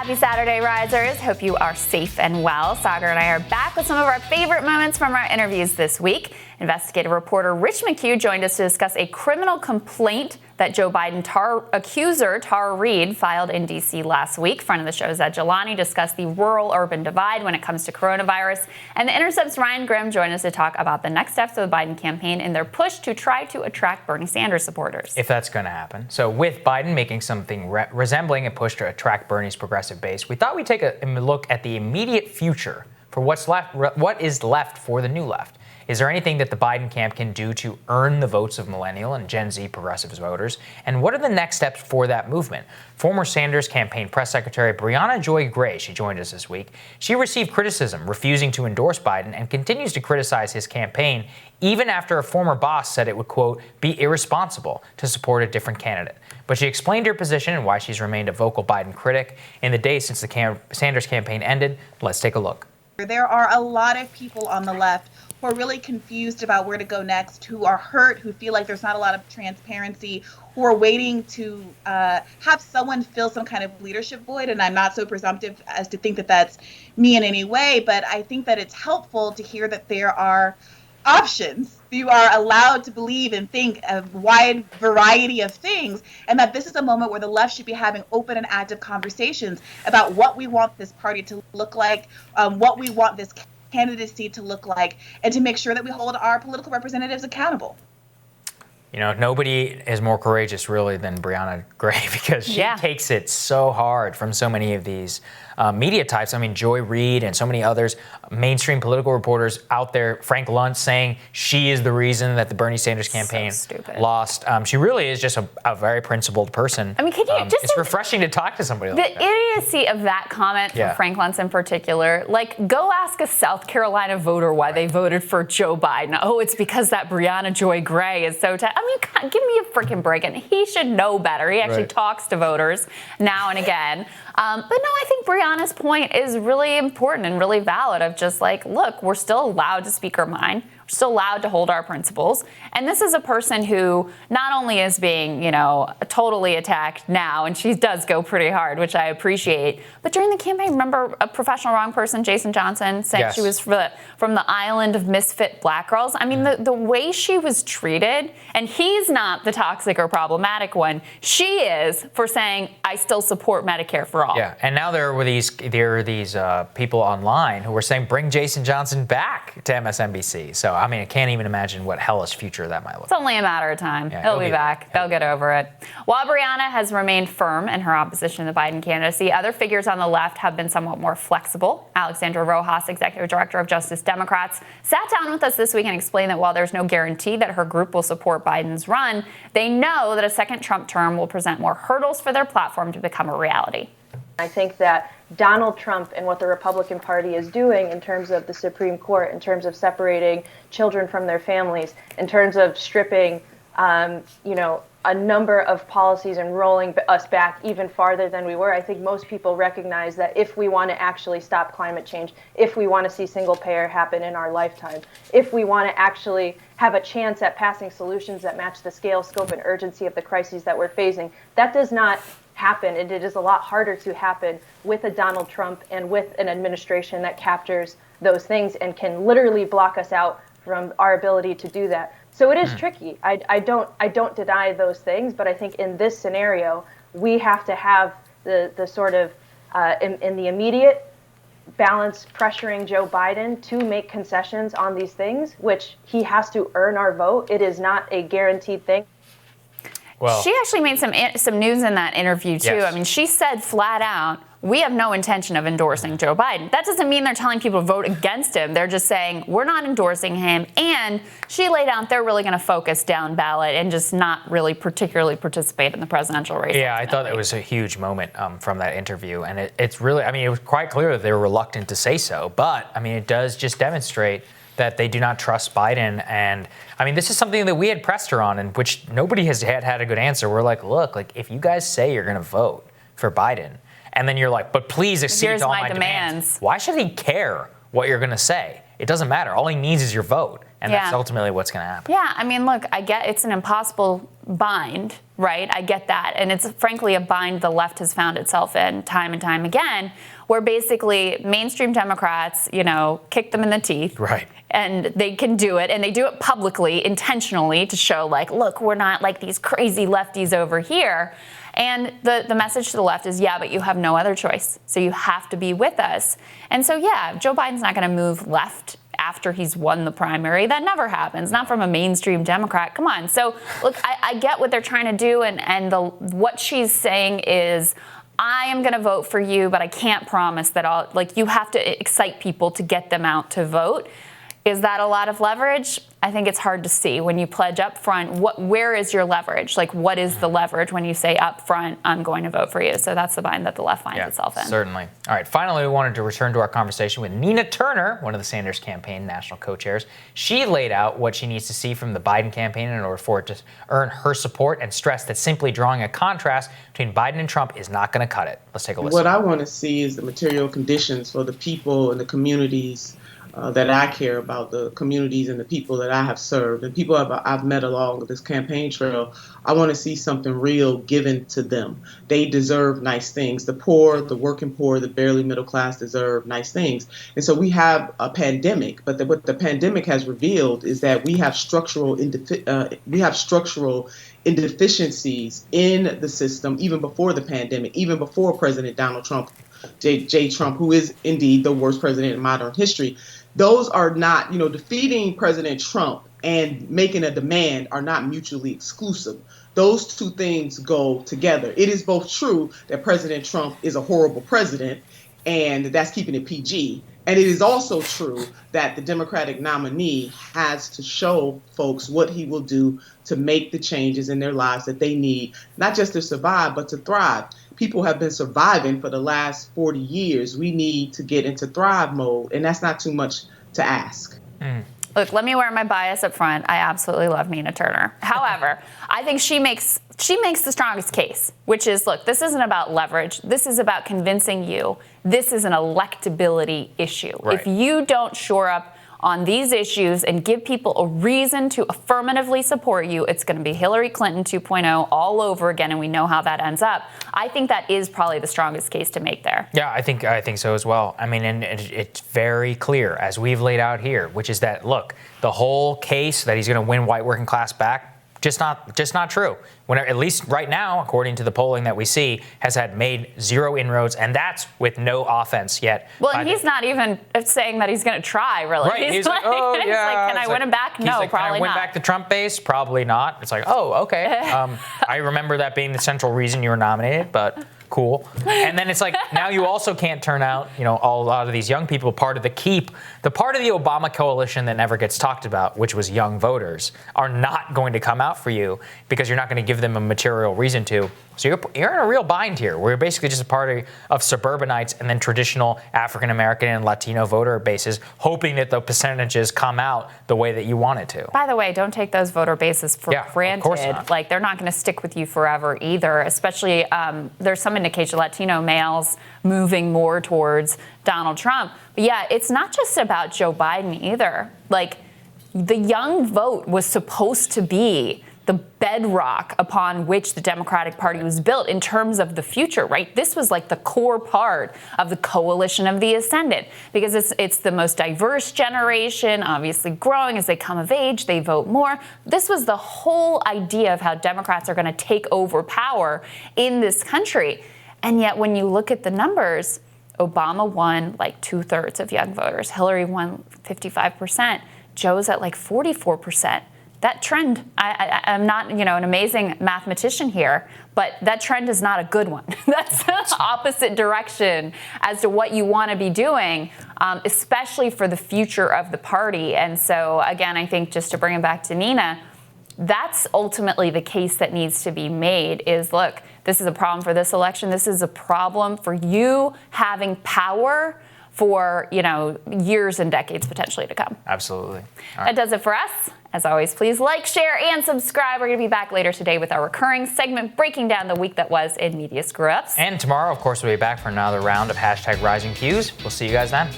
Happy Saturday, Risers. Hope you are safe and well. Saagar and I are back with some of our favorite moments from our interviews this week. Investigative reporter Rich McHugh joined us to discuss a criminal complaint that Joe Biden accuser Tara Reade filed in D.C. last week. Friend of the show, Zed Jelani, discussed the rural-urban divide when it comes to coronavirus. And The Intercept's Ryan Grimm joined us to talk about the next steps of the Biden campaign in their push to try to attract Bernie Sanders supporters. If that's going to happen. So with Biden making something resembling a push to attract Bernie's progressive base, we thought we'd take a look at the immediate future for what is left for the new left. Is there anything that the Biden camp can do to earn the votes of millennial and Gen Z progressive voters? And what are the next steps for that movement? Former Sanders campaign press secretary Briana Joy Gray, she joined us this week. She received criticism refusing to endorse Biden and continues to criticize his campaign even after a former boss said it would, quote, be irresponsible to support a different candidate. But she explained her position and why she's remained a vocal Biden critic in the days since the Sanders campaign ended. Let's take a look. There are a lot of people on the left who are really confused about where to go next, who are hurt, who feel like there's not a lot of transparency, who are waiting to have someone fill some kind of leadership void. And I'm not so presumptive as to think that that's me in any way, but I think that it's helpful to hear that there are options. You are allowed to believe and think a wide variety of things, and that this is a moment where the left should be having open and active conversations about what we want this party to look like, what we want this candidacy to look like, and to make sure that we hold our political representatives accountable. You know, nobody is more courageous, really, than Briana Gray, because she takes it so hard from so many of these media types. I mean, Joy Reid and so many others, mainstream political reporters out there, Frank Luntz saying she is the reason that the Bernie Sanders campaign lost. She really is just a very principled person. I mean, can you just... It's refreshing to talk to somebody like that. The idiocy of that comment from Frank Luntz in particular, like, go ask a South Carolina voter why they voted for Joe Biden. Oh, it's because that Briana Joy Gray is so... I mean, give me a freaking break. And he should know better. He actually talks to voters now and again. But no, I think Brianna's point is really important and really valid of just like, look, we're still allowed to speak our mind. We're still allowed to hold our principles. And this is a person who not only is being, you know, totally attacked now, and she does go pretty hard, which I appreciate, but during the campaign, remember a professional wrong person, Jason Johnson, saying she was from the island of misfit black girls? I mean, the way she was treated, and he's not the toxic or problematic one, she is for saying, I still support Medicare for all. Yeah, and now there are these people online who were saying, bring Jason Johnson back to MSNBC. So, I mean, I can't even imagine what hellish future that might look like. It's only a matter of time. He'll be back. They'll get over it. While Briahna has remained firm in her opposition to the Biden candidacy, other figures on the left have been somewhat more flexible. Alexandra Rojas, Executive Director of Justice Democrats, sat down with us this week and explained that while there's no guarantee that her group will support Biden's run, they know that a second Trump term will present more hurdles for their platform to become a reality. I think that Donald Trump and what the Republican Party is doing in terms of the Supreme Court, in terms of separating children from their families, in terms of stripping, a number of policies and rolling us back even farther than we were. I think most people recognize that if we want to actually stop climate change, if we want to see single payer happen in our lifetime, if we want to actually have a chance at passing solutions that match the scale, scope, and urgency of the crises that we're facing, that does not happen, and it is a lot harder to happen with a Donald Trump and with an administration that captures those things and can literally block us out from our ability to do that. So it is tricky. I don't deny those things, but I think in this scenario, we have to have the sort of in the immediate balance pressuring Joe Biden to make concessions on these things, which he has to earn our vote. It is not a guaranteed thing. Well, she actually made some news in that interview, too. Yes. I mean, she said flat out, we have no intention of endorsing Joe Biden. That doesn't mean they're telling people to vote against him. They're just saying, we're not endorsing him. And she laid out they're really going to focus down ballot and just not really particularly participate in the presidential race. Yeah, I thought it was a huge moment from that interview. And it's really, I mean, it was quite clear that they were reluctant to say so. But, I mean, it does just demonstrate that they do not trust Biden. And I mean, this is something that we had pressed her on, and which nobody has had a good answer. We're like, look, like if you guys say you're going to vote for Biden, and then you're like, but please accede to all my demands. Why should he care what you're going to say? it doesn't matter. All he needs is your vote. And that's ultimately what's going to happen. Yeah, I mean, look, I get it's an impossible bind, right? I get that. And it's frankly a bind the left has found itself in time and time again, where basically mainstream Democrats, kick them in the teeth. Right. And they can do it, and they do it publicly, intentionally, to show, look, we're not like these crazy lefties over here. And the message to the left is, but you have no other choice. So you have to be with us. And so, Joe Biden's not going to move left after he's won the primary. That never happens, not from a mainstream Democrat. Come on. So, look, I get what they're trying to do, and what she's saying is, I am going to vote for you, but I can't promise that you have to excite people to get them out to vote. Is that a lot of leverage? I think it's hard to see when you pledge up front. Where is your leverage? What is the leverage when you say up front, I'm going to vote for you? So that's the bind that the left finds itself in. Certainly. All right. Finally, we wanted to return to our conversation with Nina Turner, one of the Sanders campaign national co-chairs. She laid out what she needs to see from the Biden campaign in order for it to earn her support, and stressed that simply drawing a contrast between Biden and Trump is not going to cut it. Let's take a listen. What I want to see is the material conditions for the people and the communities that I care about, the communities and the people that I have served and people I've met along this campaign trail. I want to see something real given to them. They deserve nice things. The poor, the working poor, the barely middle class deserve nice things. And so we have a pandemic, but what the pandemic has revealed is that we have structural inefficiencies in the system, even before the pandemic, even before President Donald Trump, J. Trump, who is indeed the worst president in modern history. Those are not, defeating President Trump and making a demand are not mutually exclusive. Those two things go together. It is both true that President Trump is a horrible president, and that's keeping it PG. And it is also true that the Democratic nominee has to show folks what he will do to make the changes in their lives that they need, not just to survive, but to thrive. People have been surviving for the last 40 years. We need to get into thrive mode, and that's not too much to ask. Look, let me wear my bias up front. I absolutely love Nina Turner. However, I think she makes the strongest case, which is, look, this isn't about leverage. This is about convincing you this is an electability issue. Right. If you don't shore up on these issues and give people a reason to affirmatively support you, it's going to be Hillary Clinton 2.0 all over again, and we know how that ends up. I think that is probably the strongest case to make there. Yeah, I think so as well. I mean, and it's very clear, as we've laid out here, which is that, look, the whole case that he's going to win white working class back, just not true. At least right now, according to the polling that we see, has made zero inroads, and that's with no offense yet. Well, and he's not even saying that he's going to try, really. Right. He's like, oh, yeah. Can I win him back? No, probably not. Can I win back the Trump base? Probably not. It's like, oh, okay. I remember that being the central reason you were nominated, but cool. And then it's like, now you also can't turn out, a lot of these young people, part of the Obama coalition that never gets talked about, which was young voters, are not going to come out for you because you're not going to give them a material reason to. So you're in a real bind here. We're basically just a party of suburbanites and then traditional African-American and Latino voter bases, hoping that the percentages come out the way that you want it to. By the way, don't take those voter bases for granted. Of course not. They're not going to stick with you forever either, especially there's some indication Latino males moving more towards Donald Trump. But it's not just about Joe Biden either. The young vote was supposed to be the bedrock upon which the Democratic Party was built in terms of the future, right? This was the core part of the coalition of the ascendant because it's the most diverse generation, obviously growing as they come of age, they vote more. This was the whole idea of how Democrats are going to take over power in this country. And yet when you look at the numbers, Obama won 2/3 of young voters. Hillary won 55%. Joe's at 44%. That trend, I'm not, an amazing mathematician here, but that trend is not a good one. That's the opposite direction as to what you want to be doing, especially for the future of the party. And so, again, I think just to bring it back to Nina, that's ultimately the case that needs to be made is, look, this is a problem for this election. This is a problem for you having power for, years and decades potentially to come. Absolutely. That does it for us. As always, please like, share, and subscribe. We're going to be back later today with our recurring segment breaking down the week that was in media screw-ups. And tomorrow, of course, we'll be back for another round of #RisingQs. We'll see you guys then.